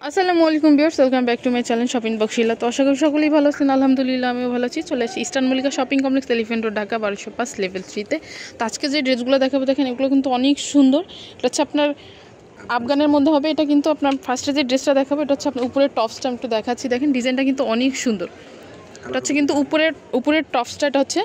আসসালামু আলাইকুম viewers, welcome back to my channel shopping বক্সিলা। তো আশা করি সকলেই ভালো আছেন। আলহামদুলিল্লাহ আমিও ভালো আছি। চলে আসি eastern Mallika shopping complex, elephant road, Dhaka 1205 level 3-তে। তো আজকে যে ড্রেসগুলো দেখাবো দেখেন, এগুলো কিন্তু অনেক সুন্দর। এটা হচ্ছে আপনার আফগানের মধ্যে হবে। এটা কিন্তু আপনার ফার্স্টে যে ড্রেসটা দেখাবো এটা হচ্ছে আপনার উপরের টপসটা একটু দেখাচ্ছি। দেখেন ডিজাইনটা কিন্তু অনেক সুন্দর। এটা হচ্ছে কিন্তু উপরের টপসটা এটা হচ্ছে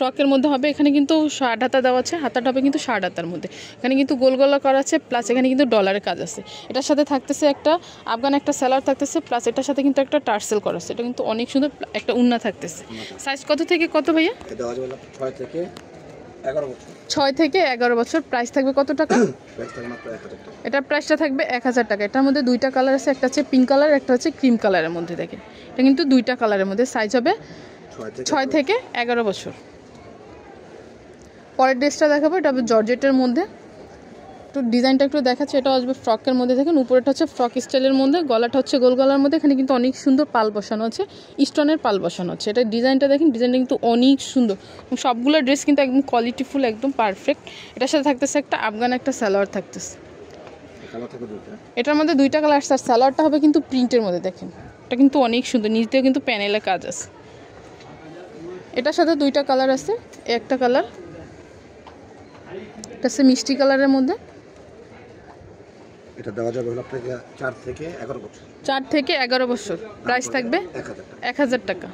ফ্রকের মধ্যে হবে। এখানে কিন্তু শার্ট হাতা দেওয়া আছে, হাতাটা হবে কিন্তু শার্ট হাতার মধ্যে। এখানে কিন্তু গোল গলা করা আছে, প্লাস এখানে কিন্তু ডলারের কাজ আছে। এটার সাথে থাকতেছে একটা আফগান একটা সেলার থাকতেছে, প্লাস এটার সাথে কিন্তু একটা টার্সেল করা আছে। এটা কিন্তু অনেক সুন্দর একটা উন্না থাকতেছে। সাইজ কত থেকে কত ভাইয়া? 6 থেকে 11 বছর। প্রাইস থাকবে কত টাকা? এটার প্রাইসটা থাকবে 1000 টাকা। এটার মধ্যে দুইটা কালার আছে, একটা হচ্ছে পিঙ্ক কালার, একটা হচ্ছে ক্রিম কালারের মধ্যে। দেখেন এটা কিন্তু দুইটা কালারের মধ্যে। সাইজ হবে 6 থেকে 11 বছর। পরের ড্রেসটা দেখাবো, এটা হবে জর্জেটের মধ্যে। একটু ডিজাইনটা একটু দেখাচ্ছে। এটা আসবে ফ্রকের মধ্যে। দেখেন উপরেটা হচ্ছে ফ্রক স্টাইলের মধ্যে, গলাটা হচ্ছে গোল গলার মধ্যে। এখানে কিন্তু অনেক সুন্দর পাল বসানো আছে, স্টোনের পাল বসানো আছে। এটা ডিজাইনটা দেখেন, ডিজাইনটা কিন্তু অনেক সুন্দর। সবগুলো ড্রেস কিন্তু একদম কোয়ালিটিফুল, একদম পারফেক্ট। এটার সাথে থাকতেছে একটা আফগান একটা সালোয়ার থাকতেছে। এটার মধ্যে দুইটা কালার আসছে। আর সালোয়ারটা হবে কিন্তু প্রিন্টের মধ্যে। দেখেন এটা কিন্তু অনেক সুন্দর, নিচ দিয়েও কিন্তু প্যানেলের কাজ আছে। এটার সাথে দুইটা কালার আছে। একটা কালার এটা হচ্ছে মিষ্টি কালারের মধ্যে। এটা দেওয়া যাবে হলো আপনাকে 4 থেকে 11 বছর। 4 থেকে 11 বছর। প্রাইস থাকবে 1000 টাকা।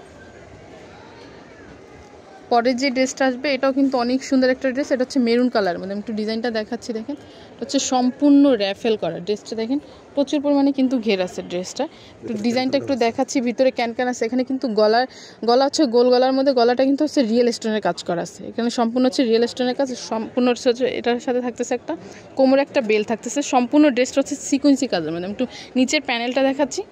পরের যে ড্রেসটা আসবে এটাও কিন্তু অনেক সুন্দর একটা ড্রেস। এটা হচ্ছে মেরুন কালার মধ্যে। আমি একটু ডিজাইনটা দেখাচ্ছি। দেখেন এটা হচ্ছে সম্পূর্ণ র্যাফেল করা। ড্রেসটা দেখেন প্রচুর পরিমাণে কিন্তু ঘের আছে ড্রেসটা। একটু ডিজাইনটা একটু দেখাচ্ছি। ভিতরে ক্যানক্যান আছে। এখানে কিন্তু গলা হচ্ছে গোল গলার মধ্যে। গলাটা কিন্তু হচ্ছে রিয়েল স্টোনের কাজ করা আছে। এখানে সম্পূর্ণ হচ্ছে রিয়েল স্টোনের কাজ। সম্পূর্ণ হচ্ছে এটার সাথে থাকতেছে একটা কোমরে একটা বেল থাকতেছে। সম্পূর্ণ ড্রেসটা হচ্ছে সিকোয়েন্সি কাজের মধ্যে। আমি একটু নিচের প্যানেলটা দেখাচ্ছি।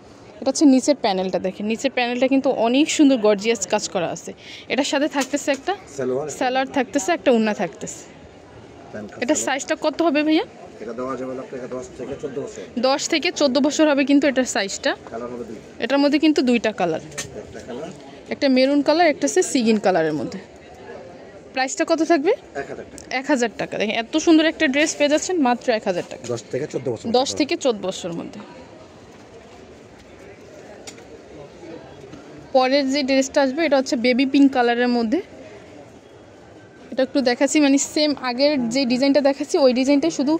এটা হচ্ছে নিচের প্যানেলটা। দেখেন নিচের প্যানেলটা কিন্তু অনেক সুন্দর গর্জিয়াস কাজ করা আছে। এটার সাথে থাকতেছে একটা সালোয়ার থাকতেছে, একটা উন্না থাকতেছে। এটা সাইজটা কত হবে ভাইয়া? এটা দেওয়া যাবে আপনাকে 10 থেকে 14 বছর। 10 থেকে 14 বছর হবে কিন্তু এটার সাইজটা। এটার মধ্যে কিন্তু দুইটা কালার, একটা মেরুন কালার, একটা হচ্ছে সিগিন কালারের মধ্যে। প্রাইসটা কত থাকবে? 1000 টাকা। দেখেন এত সুন্দর একটা ড্রেস পেয়ে যাচ্ছেন মাত্র 1000 টাকা। 10 থেকে 14 বছর। 10 থেকে 14 বছরের মধ্যে। পরের যে ড্রেসটা আসবে এটা হচ্ছে বেবি পিঙ্ক কালারের মধ্যে। এটা একটু দেখাচ্ছি, মানে সেম আগের যে ডিজাইনটা দেখাচ্ছি ওই ডিজাইনটাই, শুধু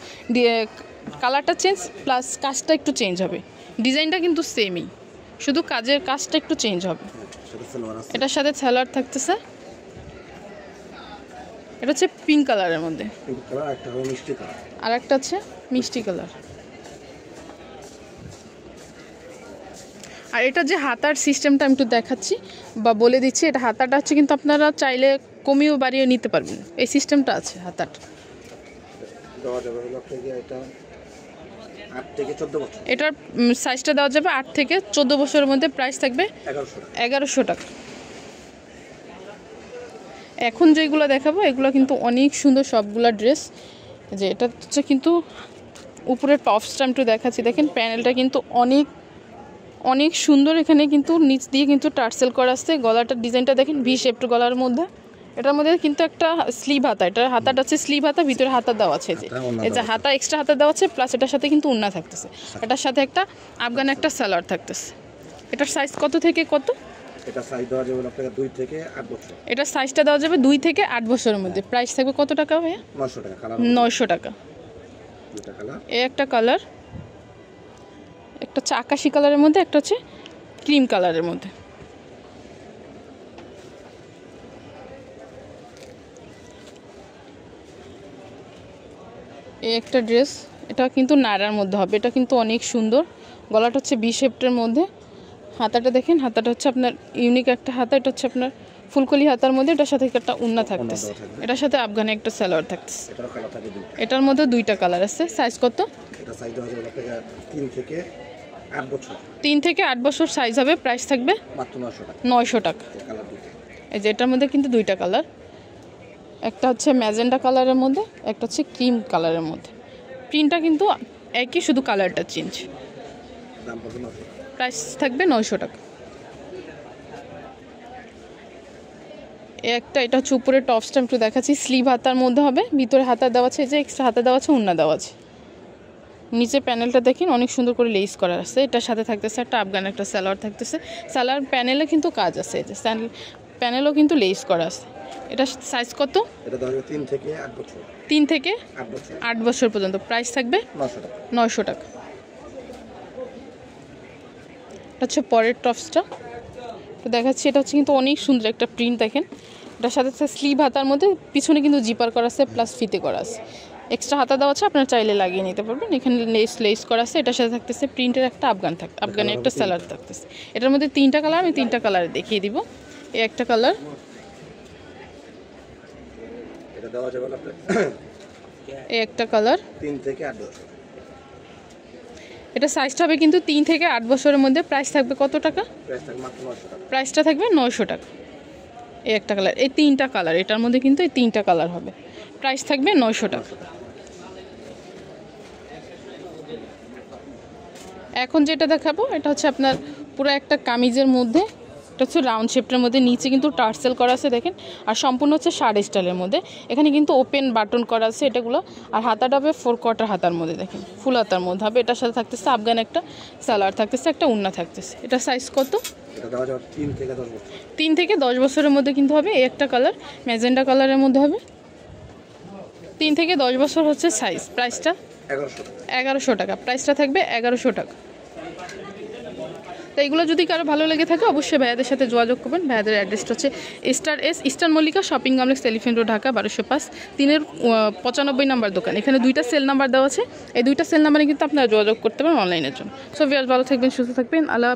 কালারটা চেঞ্জ প্লাস কাজটা একটু চেঞ্জ হবে। ডিজাইনটা কিন্তু সেমই, শুধু কাজের কাজটা একটু চেঞ্জ হবে। এটার সাথে সালোয়ার থাকতেছে। এটা হচ্ছে পিঙ্ক কালারের মধ্যে, আর একটা হচ্ছে মিষ্টি কালার। আর এটা যে হাতার সিস্টেমটা আমি একটু দেখাচ্ছি বা বলে দিচ্ছি। এটা হাতাটা হচ্ছে কিন্তু আপনারা চাইলে কমিয়েও বাড়িয়ে নিতে পারবেন, এই সিস্টেমটা আছে। হাতাটা দেওয়া যাবে হলো আপনাকে এটা 8 থেকে 14 বছর। এটার সাইজটা দেওয়া যাবে 8 থেকে 14 বছরের মধ্যে। প্রাইস থাকবে 1100 টাকা। এখন যেগুলো দেখাবো এগুলো কিন্তু অনেক সুন্দর সবগুলা ড্রেস। যে এটা হচ্ছে কিন্তু উপরের টপসটা একটু দেখাচ্ছি। দেখেন প্যানেলটা কিন্তু অনেক সুন্দর। এখানে কিন্তু নিচ দিয়ে কিন্তু টার্সেল করা আছে। গলাটার ডিজাইনটা দেখেন ভি শেপড গলার মধ্যে। এটার মধ্যে কিন্তু একটা স্লিভ হাতা, এটা হাতাটা আছে স্লিভ হাতা, ভিতরে হাতা দেওয়া আছে। যে এই যে হাতা এক্সট্রা হাতা দেওয়া আছে, প্লাস এটার সাথে কিন্তু উন্না থাকতেছে। এটার সাথে একটা আফগান একটা সালোয়ার থাকতেছে। এটার সাইজ কত থেকে কত? এটা সাইজ দেওয়া যাবে আপনাকে 2 থেকে 8 বছর। এটার সাইজটা দেওয়া যাবে 2 থেকে 8 বছরের মধ্যে। প্রাইস থাকবে কত টাকা ভাইয়া? 900 টাকা। কালার 900 টাকা। দুটো কালার, এই একটা কালার, একটা হচ্ছে আকাশি কালারের মধ্যে, একটা হচ্ছে ক্রিম কালারের মধ্যে। এই একটা ড্রেস, এটা কিন্তু নাড়ার মধ্যে হবে। এটা কিন্তু অনেক সুন্দর। গলাটা হচ্ছে বি শেপটের মধ্যে। হাতাটা দেখেন, হাতাটা হচ্ছে আপনার ইউনিক একটা হাতা। এটা হচ্ছে আপনার ফুলকলি হাতার মধ্যে। এটার সাথে একটা উন্না থাকতেছে। এটার সাথে আফগানি একটা সালোয়ার থাকতেছে। এটার মধ্যে দুইটা কালার আছে। সাইজ কত? এটা সাইজ দেওয়া যাবে আপনাকে 3 থেকে 8 বছর। 3 থেকে 8 বছর সাইজ হবে। প্রাইস থাকবে মাত্র 900 টাকা। 900 টাকা। এই যে এটার মধ্যে কিন্তু দুইটা কালার, একটা হচ্ছে ম্যাজেন্ডা কালারের মধ্যে, একটা হচ্ছে ক্রিম কালারের মধ্যে। প্রিন্টটা কিন্তু একই, শুধু কালারটা চেঞ্জ। দাম পড়বে 900 টাকা। প্রাইস থাকবে 900 টাকা। একটা এটা হচ্ছে উপরে টপসটা একটু দেখাচ্ছি। স্লিভ হাতার মধ্যে হবে, ভিতরে হাতা দেওয়া আছে, যে এক্সট্রা হাতা দেওয়া আছে, উন্না দেওয়া আছে। নিচে প্যানেলটা দেখেন অনেক সুন্দর করে লেস করা আছে। এটার সাথে থাকতেছে একটা আফগান একটা সালোয়ার থাকতেছে। সালোয়ার প্যানেলে কিন্তু কাজ আছে, এই যে প্যানেলও কিন্তু লেস করা আছে। এটা সাইজ কত? এটা ধরো 3 থেকে 8 বছর। 3 থেকে 8 বছর। 8 বছর পর্যন্ত। প্রাইস থাকবে 900 টাকা। 900 টাকা। এটা হচ্ছে পরের টপসটা, তো দেখাচ্ছি। এটা হচ্ছে কিন্তু অনেক সুন্দর একটা প্রিন্ট দেখেন। এটার সাথে স্লিভ হাতার মধ্যে পিছনে কিন্তু জিপার করা আছে, প্লাস ফিতে করা আছে। এক্সট্রা হাতা দেওয়া আছে, আপনারা চাইলে লাগিয়ে নিতে পারবেন। এখানে লেস করা আছে। এটার সাথে থাকতেছে প্রিন্টের একটা আফগানের একটা সালোয়ার থাকতেছে। এটার মধ্যে 3টা কালার, আমি 3টা কালার দেখিয়ে দিব। এই একটা কালার, এটা দেওয়া যাবে আপনার এই একটা কালার। 3 থেকে 8 বছর। এটা সাইজটা হবে কিন্তু 3 থেকে 8 বছরের মধ্যে। প্রাইস থাকবে কত টাকা? প্রাইস থাকবে মাত্র 900 টাকা। প্রাইসটা থাকবে 900 টাকা। এই একটা কালার, এই 3টা কালার, এটার মধ্যে কিন্তু এই 3টা কালার হবে। প্রাইস থাকবে 900 টাকা। এখন যেটা দেখাবো এটা হচ্ছে আপনার পুরো একটা কামিজের মধ্যে। এটা হচ্ছে রাউন্ড শেপটার মধ্যে, নিচে কিন্তু টার্সেল করা আছে দেখেন, আর সম্পূর্ণ হচ্ছে শাড়ি স্টাইলের মধ্যে। এখানে কিন্তু ওপেন বাটন করা আছে এটাগুলো, আর হাতাটা হবে 4/4 হাতার মধ্যে দেখেন, ফুল হাতার মধ্যে হবে। এটার সাথে থাকতেছে আফগান একটা সালোয়ার থাকতেছে, একটা উন্না থাকতেছে। এটা সাইজ কত? এটা দেওয়া যাবে 3 থেকে 10 বছর। 3 থেকে 10 বছরের মধ্যে কিন্তু হবে। এই একটা কালার ম্যাজেন্ডা কালারের মধ্যে হবে। 3 থেকে 10 বছর হচ্ছে সাইজ। প্রাইসটা 1100 টাকা। 1100 টাকা। প্রাইসটা থাকবে 1100 টাকা। তো এগুলো যদি কারো ভালো লেগে থাকে অবশ্যই ভাইয়াদের সাথে যোগাযোগ করবেন। ভাইয়াদের অ্যাড্রেসটা হচ্ছে eastern Mallika shopping complex, elephant road, Dhaka 1205, 395 number দোকান। এখানে 2টা সেল নাম্বার দেওয়া আছে। এই 2টা সেল নাম্বারে কিন্তু আপনারা যোগাযোগ করতে পারেন অনলাইনের জন্য। সো ভিউয়ার্স, ভালো থাকবেন, সুস্থ থাকবেন। আল্লাহ।